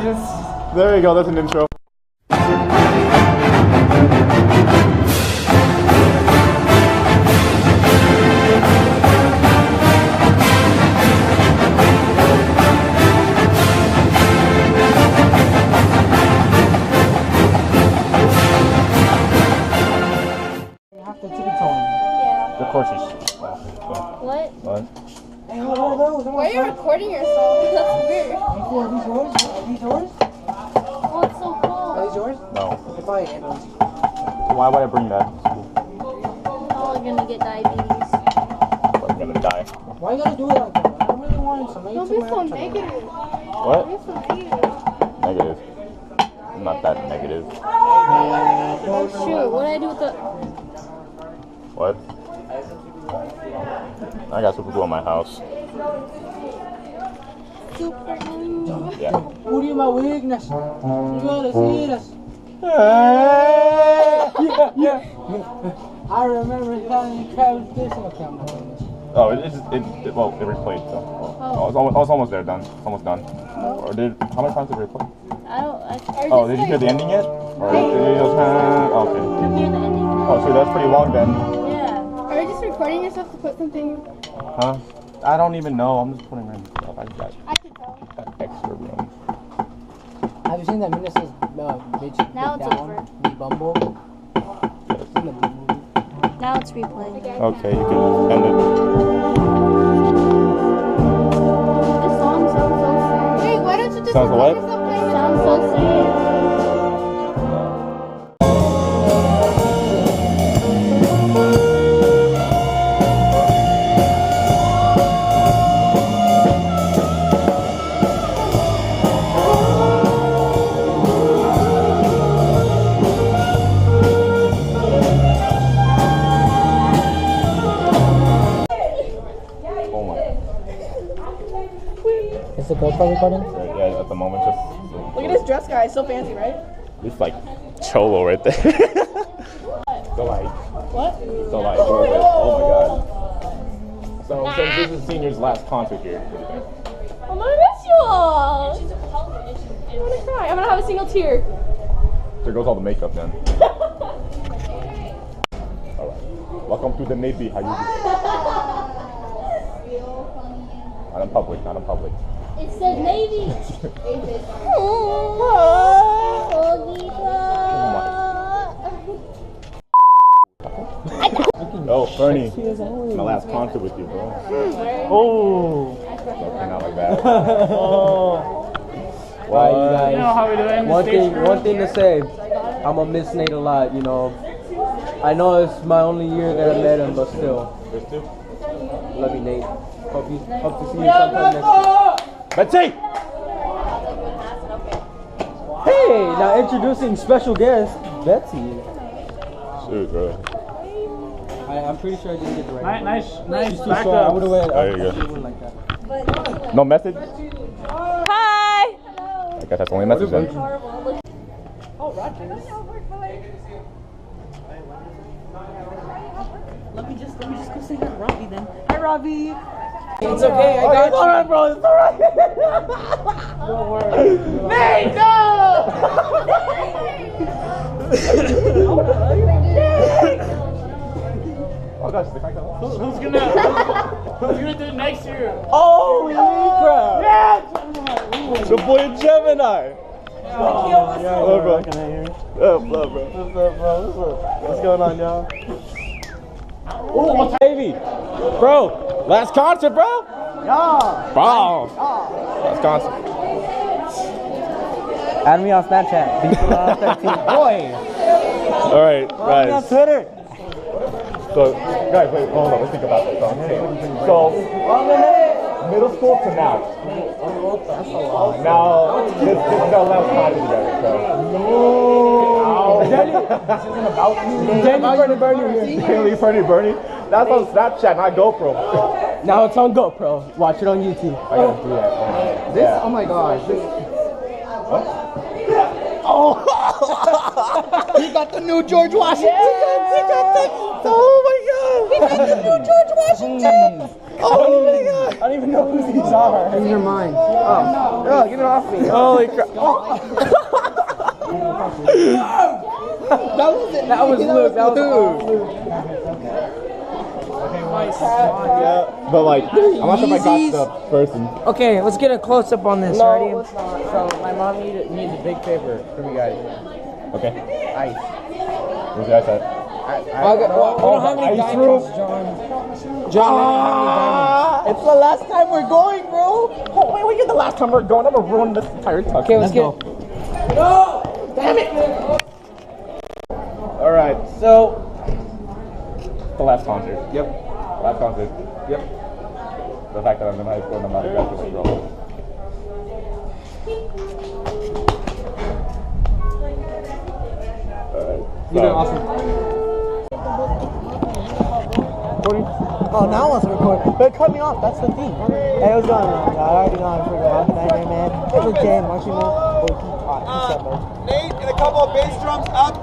There you go, that's an intro. Of course he's... What? What? Hey, what are those? Why are you recording yourself? That's weird. Are these yours? Are these yours? Oh, it's so cool. Are these yours? No. They're probably handles. Why would I bring that? Y'all are gonna get diabetes. I'm gonna die. Why you gotta do it like that? I don't really want some. Don't be so negative. What? Don't be so negative. Negative. I'm not that negative. Shoot, what did I do with the... What? I got super glue on my house. Super glue. Yeah. What are my weakness? You gotta see this. Yeah. I remember telling Travis this. Okay, I'm not doing this. Oh, it replayed. So. Oh, it's almost there, done. It's almost done. Or how many times did it replay? Oh, did you hear the ending yet? Or did you just, okay. Did you hear the ending? Oh, so that's pretty long then. Yeah. Are you just recording yourself to put something? Huh? I don't even know. I'm just putting random stuff. I can tell. Got extra room. Have you seen that minute says bitch Now it's down? over. The Bumble? It's in the movie. Now it's replaying. Okay, you can end it. This song sounds so serious. Hey, why don't you just Sounds what? Sounds so serious. Is the GoPro recording? Yeah, at the moment, just... Look at this dress guy, so fancy, right? It's like cholo right there. The light. What? The light. Oh my god. So since this is Senior's last concert here, what do you think? I'm gonna miss you all. I'm gonna cry. I'm gonna have a single tear. There goes all the makeup then. Alright. Welcome to the Navy. How you doing? Not in public, not in public. It says Navy. Oh, Bernie. My last concert with you, bro. Oh! Something out like that. Why you guys? You know how we do it. One thing to say, I'm gonna miss Nate a lot. You know, I know it's my only year that I met him, but still, There's two. love you, Nate. Hope to see you sometime next year. Betsy! Hey, now introducing special guest Betsy. Shoot, bro. I'm pretty sure I didn't get the right. Nice She's too back short. I up. would have went. There you go. Like that. No message? Hi. I guess that's the only message then. Oh, Rogers. Let me just go say hi to Robbie then. Hi, Robbie. It's okay. I got you. It's alright, bro. It's alright. Don't worry. Nate, no! Oh gosh, the Who's gonna do it next year? Holy crap! Yeah! The boy Gemini! Hello, bro. What's up, bro? What's going on, y'all? Oh, what's baby? Bro, last concert, bro? Yeah. Bro! Last concert. Add me on Snapchat. Boy. Alright, Add me on guys. Twitter. So, guys, wait, hold on. Let's think about this. So, middle school to now. Now, this is the last time together, so. Daily Bernie. That's on Snapchat, not GoPro. Now it's on GoPro. Watch it on YouTube. I gotta do that. This, oh my gosh. Oh! He got the new George Washington. Oh my god! We got the new George Washington. Oh my god! I don't even know who these are. These are mine. Oh, get it off me. Holy crap. That was Luke. That was Luke. Yeah, but like, I'm not sure if I got the person. Okay, let's get a close up on this. Ready? So my mom needs a big favor from you guys. Okay. Ice. Where's the ice at? We don't have any ice room. diamonds, John. John, we don't have any diamonds. It's the last time we're going, bro. Oh, wait, you're the last time we're going. I'm gonna ruin this entire time. Okay, let's go. All right, so the last concert. Yep. Last concert. Yep. The fact that I'm in high school and I'm not a graduate, bro. You've been awesome. Oh, now wants to record. But cut me off. That's the thing. Hey, what's going on? I already know how to figure out that here, man. It's okay, Marching Man. Nate and a couple of bass drums up.